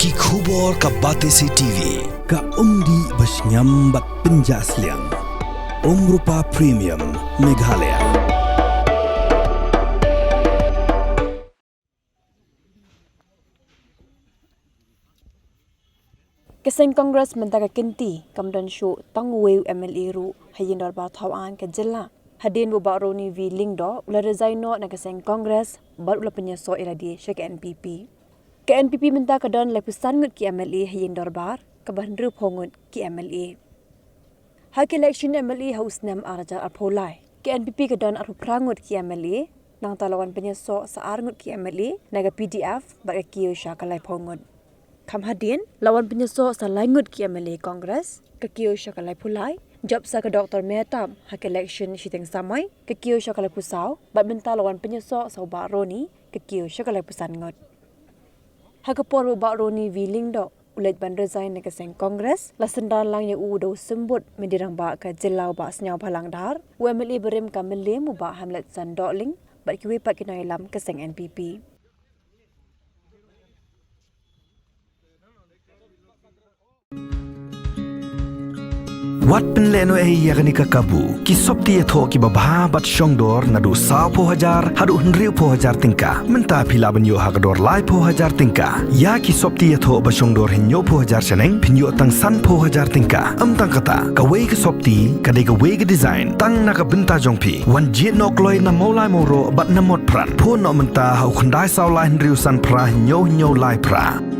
ki khubor ka batesi TV ka umdi basnyambat penjaslian Rupa Premium Meghalaya. Keseng Kongres mentaka kenti kamdan Shuh tang weu MLA ru hayin darbar thawan ke jilla hadin bu baroni vi lingdo ula rezaino na keseng Kongres bar ula penyeso iradi syek NPP ke NPP mentaka don lepusan ngut ki MLA hayin darbar ke bandru pongut ki MLA hak election MLA haus nam arja apolai ke NPP ke don aru prangut ki MLA nang talawan penyeso saar ngut ki MLA naga PDF ba Kiew syakalai pongut Kam hadin, lawan penyeso sa langut ki MLA Kongres, ke Kiew syakalai pulai, job sa ke Dr. Metam, hak election syiteng samai, ke Kiew syakalai pusau, bat benta lawan penyeso sa ubak Roni, ke Kiew syakalai pusan ngot. Hak kepor ubak Roni viling do, ulet ban resign na keseng Kongres, la sendan lang yang do sembut mendirang ba ke jelau ba senyau balang dar, MLA berim ka Myliem ubak hamlet san doling, bat kiwi pat kinai lam keseng NPP. Wat penleno yakni kakabu ki sopti etho ki babha bat shongdor nadu sa po hajar hadu hnriu po hajar tingka menta phila banyo hakdor lai po hajar tingka ya ki sopti etho ba shongdor hinyo po hajar chaneng pinyo tang san po hajar tingka tang kata ka wei ki sopti ka de ka wei ki design tang na ka benta jongpi wan jit nok loi na molai moro bat na mot pran po no menta hau khandai saw lai hnriu san pra hinyo lai pra